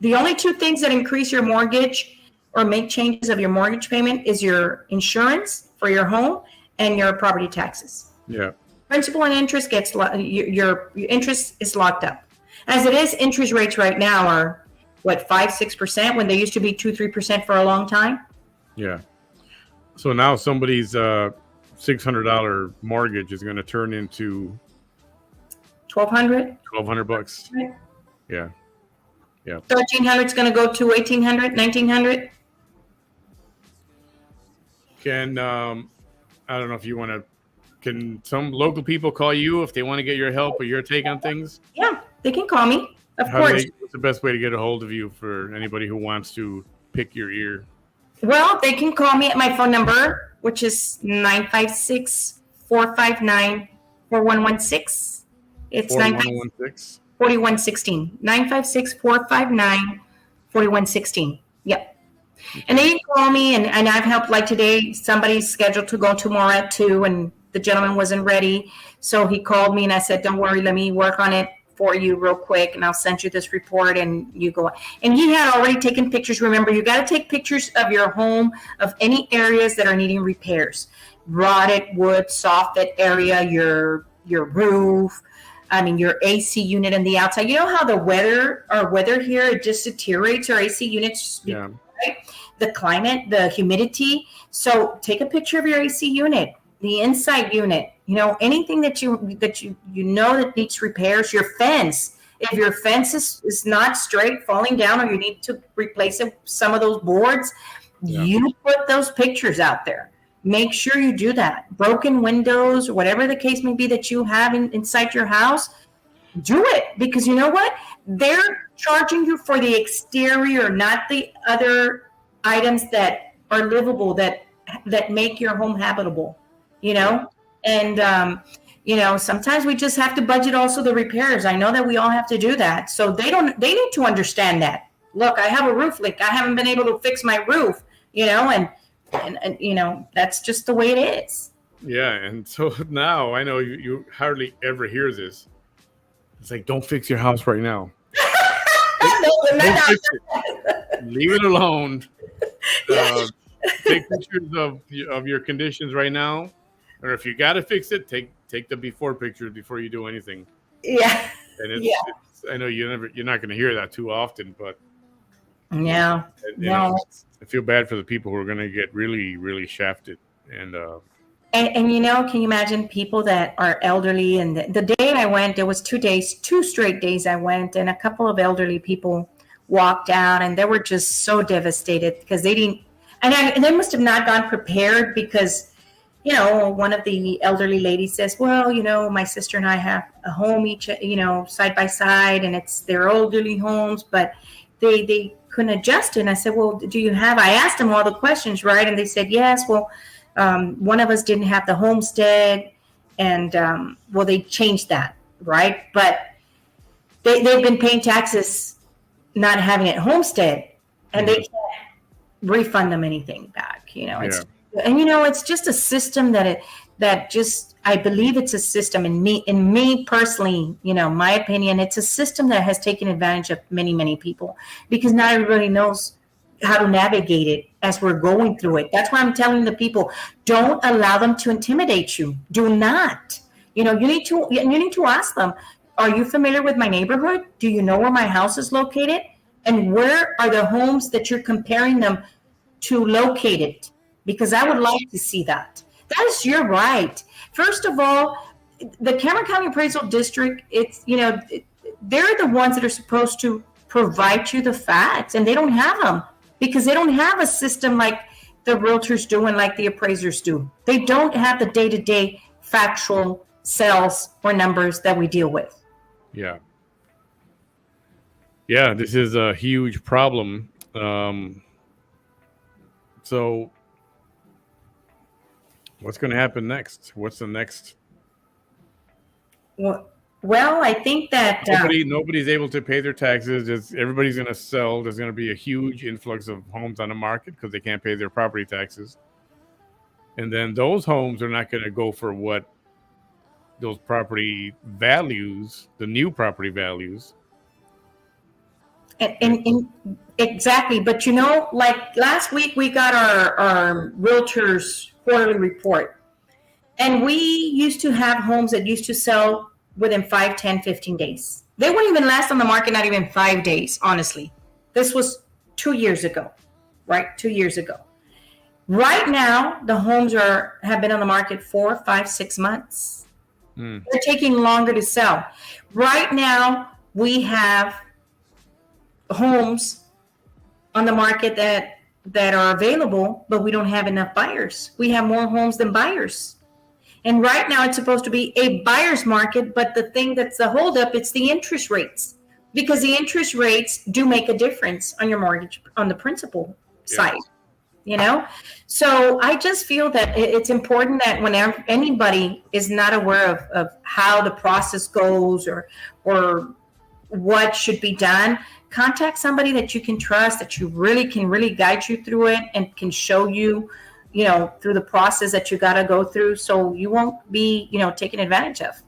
The only two things that increase your mortgage or make changes of your mortgage payment is your insurance for your home and your property taxes. Yeah. Principal and interest your interest is locked up. As it is, interest rates right now are 5-6% when they used to be 2-3% for a long time. Yeah. So now somebody's $600 mortgage is going to turn into $1,200. Yeah. Yeah. 1,300 is going to go to 1,800, 1,900. Can I don't know if you want to. Can some local people call you if they want to get your help or your take on things? Yeah, they can call me. Of course. What's the best way to get a hold of you for anybody who wants to pick your ear? Well, they can call me at my phone number, which is 956-459-4116. It's 4116. 956-459-4116. Yep. And they can call me, and I've helped, like today, somebody's scheduled to go tomorrow at 2, and the gentleman wasn't ready. So he called me, and I said, don't worry, let me work on it for you real quick, and I'll send you this report, and you go. And he had already taken pictures. Remember, you got to take pictures of your home, of any areas that are needing repairs. Rotted wood, soffit area, your roof, your AC unit on the outside. You know how our weather here, it just deteriorates our AC units, yeah. Right? The climate, the humidity. So take a picture of your AC unit, the inside unit, anything that you know that needs repairs. Your fence, if your fence is not straight, falling down, or you need to replace it, some of those boards, you put those pictures out there. Make sure you do that. Broken windows, or whatever the case may be that you have inside your house, do it, because you know what? They're charging you for the exterior, not the other items that are livable, that make your home habitable, And, sometimes we just have to budget also the repairs. I know that we all have to do that. So they need to understand that. Look, I have a roof leak. I haven't been able to fix my roof, and that's just the way it is. Yeah. And so now I know you hardly ever hear this. It's like, don't fix your house right now. Don't fix it. Leave it alone. Take pictures of your conditions right now. Or if you got to fix it, take the before pictures before you do anything. Yeah. And it's I know you're not going to hear that too often, but yeah. I feel bad for the people who are going to get really, really shafted. And can you imagine people that are elderly? And the day I went, there was 2 straight days I went, and a couple of elderly people walked out, and they were just so devastated because they didn't, and they must have not gone prepared, because one of the elderly ladies says, well, my sister and I have a home each, side by side, and it's their elderly homes, but they couldn't adjust it. And I said, well, I asked them all the questions, right? And they said, yes. Well, one of us didn't have the homestead, and they changed that, right? But they've been paying taxes not having it homestead, and they can't refund them anything back. It's just a system that I believe it's a system. In me personally, my opinion, it's a system that has taken advantage of many, many people, because not everybody knows how to navigate it as we're going through it. That's why I'm telling the people, don't allow them to intimidate you. Do not. You need to ask them, are you familiar with my neighborhood? Do you know where my house is located? And where are the homes that you're comparing them to located? Because I would like to see that. That is your right. First of all, the Cameron County Appraisal District, they're the ones that are supposed to provide you the facts, and they don't have them because they don't have a system like the realtors do and like the appraisers do. They don't have the day-to-day factual sales or numbers that we deal with. Yeah. Yeah, this is a huge problem. So what's going to happen next? What's the next? Well, I think that nobody's able to pay their taxes. Everybody's going to sell. There's going to be a huge influx of homes on the market because they can't pay their property taxes. And then those homes are not going to go for what those property values, the new property values. And exactly. But, like last week, we got our realtors quarterly report. And we used to have homes that used to sell within 5, 10, 15 days. They wouldn't even last on the market, not even 5 days, honestly. This was 2 years ago, right? 2 years ago. Right now, the homes have been on the market 4, 5, 6 months. They're taking longer to sell. Right now, we have homes on the market that are available, but we don't have enough buyers. We have more homes than buyers. And right now it's supposed to be a buyer's market, but the thing that's the holdup, it's the interest rates, because the interest rates do make a difference on your mortgage, on the principal side, So I just feel that it's important that whenever anybody is not aware of how the process goes or what should be done, contact somebody that you can trust, that you can really guide you through it and can show you, through the process that you got to go through, so you won't be, taken advantage of.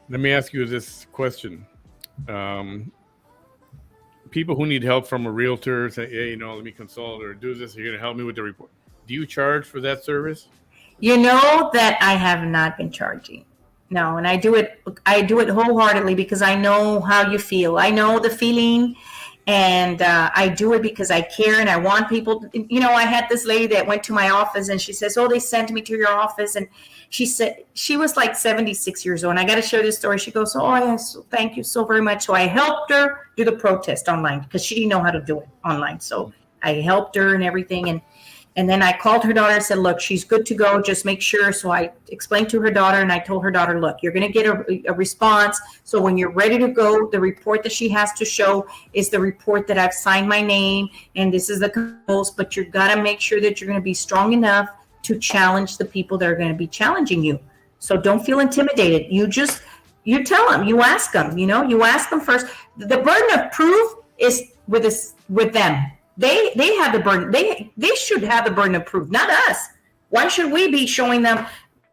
Let me ask you this question. People who need help from a realtor say, hey, let me consult or do this. You're going to help me with the report. Do you charge for that service? You know that I have not been charging. No, and I do it wholeheartedly because I know how you feel. I know the feeling, and I do it because I care and I want people. I had this lady that went to my office and she says, "Oh, they sent me to your office," and she said she was like 76 years old. And I got to share this story. She goes, "Oh, yes, thank you so very much." So I helped her do the protest online because she didn't know how to do it online. So I helped her and everything, and then I called her daughter and said, "Look, she's good to go. Just make sure." So I explained to her daughter, and I told her daughter, "Look, you're going to get a response. So when you're ready to go, the report that she has to show is the report that I've signed my name, and this is the goals. But you got to make sure that you're going to be strong enough to challenge the people that are going to be challenging you. So don't feel intimidated. You tell them, you ask them. You ask them first. The burden of proof is with them." They have the burden. They should have the burden of proof, not us. Why should we be showing them?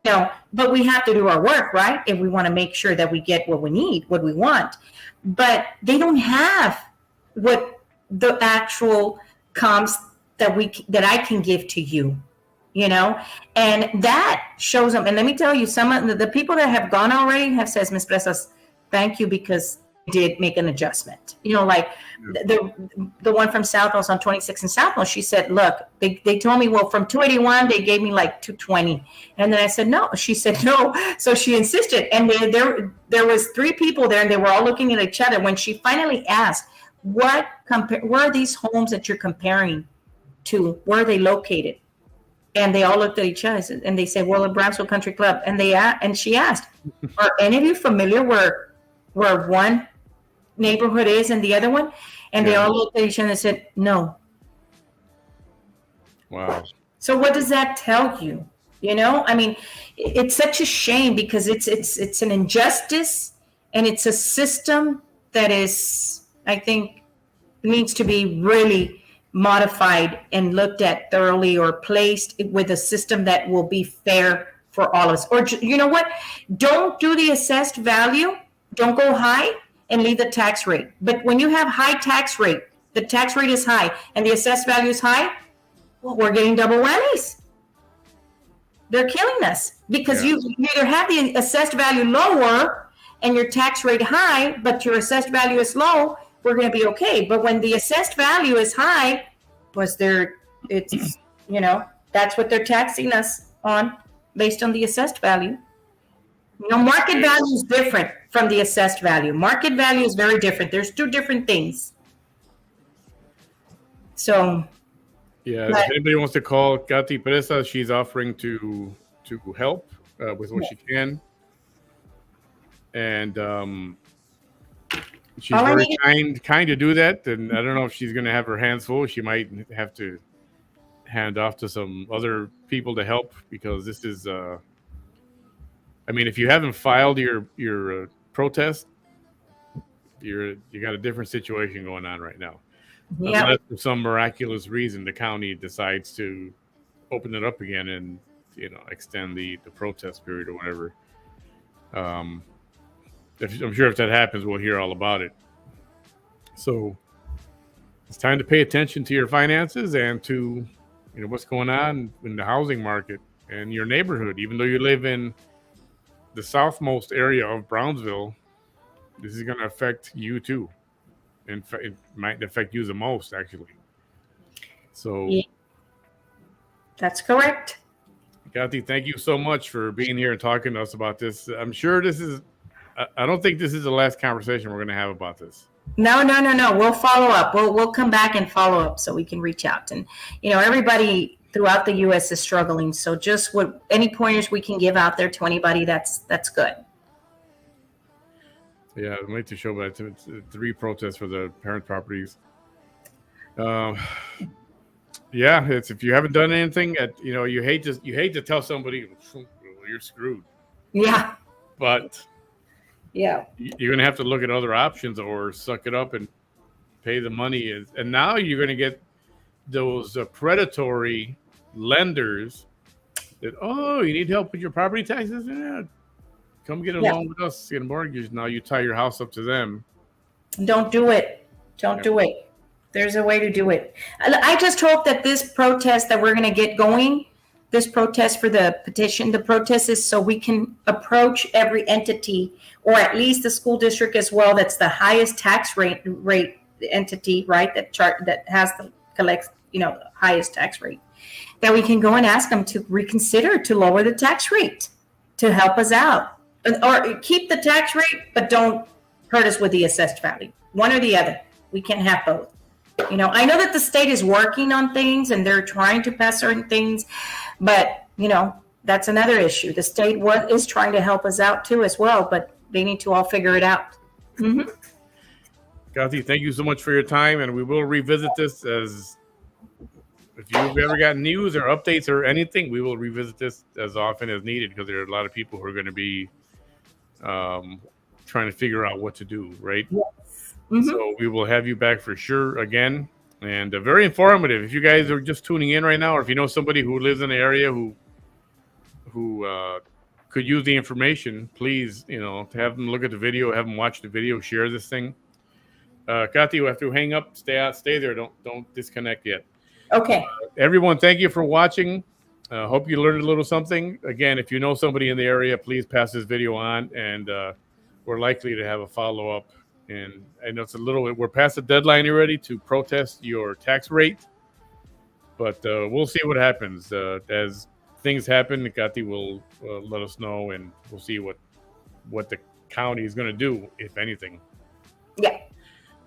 But we have to do our work, right? If we want to make sure that we get what we need, what we want. But they don't have what the actual comps that I can give to you, and that shows them. And let me tell you, some of the people that have gone already have said, "Ms. Presas, thank you because did make an adjustment." Like the one from Southwest on 26 and Southwest, she said, "Look, they told me, well, from 281, they gave me like 220. And then I said, no. She said, no. So she insisted. And there was 3 people there, and they were all looking at each other. When she finally asked, where are these homes that you're comparing to? Where are they located? And they all looked at each other, and they said, well, at Brownsville Country Club. And she asked, are any of you familiar where one neighborhood is and the other one? And they all looked at each other and said, no. Wow. So what does that tell you? It's such a shame because it's an injustice, and it's a system that is, I think, needs to be really modified and looked at thoroughly, or placed with a system that will be fair for all of us. Or you know what? Don't do the assessed value. Don't go high and leave the tax rate. But when you have high tax rate, the tax rate is high and the assessed value is high, well, we're getting double whammies. They're killing us because you either have the assessed value lower and your tax rate high, but your assessed value is low. we're going to be okay. But when the assessed value is high, it's, that's what they're taxing us on based on the assessed value. Market value is different from the assessed value. Market value is very different. There's two different things. So, yeah, if anybody wants to call Caty Presas, she's offering to help with what she can, and she's very kind to do that. And I don't know if she's going to have her hands full. She might have to hand off to some other people to help, because this is. I mean, if you haven't filed your protest, you got a different situation going on right now. Yep. Unless for some miraculous reason the county decides to open it up again and extend the protest period or whatever. I'm sure if that happens, we'll hear all about it. So it's time to pay attention to your finances and to what's going on in the housing market and your neighborhood. Even though you live in the southmost area of Brownsville, this is going to affect you too. In fact, it might affect you the most, actually. So, yeah, that's correct. Caty, thank you so much for being here and talking to us about this. I'm sure I don't think this is the last conversation we're going to have about this. No. We'll follow up. We'll come back and follow up so we can reach out. And, everybody throughout the U.S. is struggling. So just any pointers we can give out there to anybody, that's good. Yeah, I'd like to show, but it's 3 protests for the parent properties. Yeah, it's if you haven't done anything, you hate to tell somebody you're screwed. Yeah. But yeah, you're going to have to look at other options or suck it up and pay the money. And now you're going to get those predatory lenders that, you need help with your property taxes? Yeah. Come get a loan with us, get a mortgage. Now you tie your house up to them. Don't do it. Don't do it. There's a way to do it. I just hope that this protest that we're going to get going, this protest for the petition, the protest is so we can approach every entity, or at least the school district as well, that's the highest tax rate entity, right? That has collects the highest tax rate. That we can go and ask them to reconsider to lower the tax rate to help us out. Or keep the tax rate, but don't hurt us with the assessed value. One or the other. We can't have both. I know that the state is working on things and they're trying to pass certain things, but, that's another issue. The state is trying to help us out too as well, but they need to all figure it out. Mm-hmm. Caty, thank you so much for your time, and we will revisit this if you've ever got news or updates or anything, we will revisit this as often as needed, because there are a lot of people who are going to be trying to figure out what to do, right? Yes. Mm-hmm. So we will have you back for sure again, and very informative. If you guys are just tuning in right now, or if you know somebody who lives in the area who could use the information, please, have them look at the video, have them watch the video, share this thing. Caty, you have to hang up, stay there. Don't disconnect yet. Okay. Everyone, thank you for watching. Hope you learned a little something. Again, if you know somebody in the area, please pass this video on, and we're likely to have a follow-up. And I know we're past the deadline already to protest your tax rate, but we'll see what happens. As things happen, Caty will let us know, and we'll see what the county is going to do, if anything. Yeah.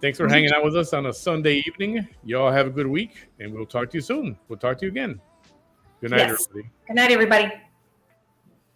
Thanks for hanging out with us on a Sunday evening. Y'all have a good week, and we'll talk to you soon. We'll talk to you again. Good night, everybody. Good night, everybody.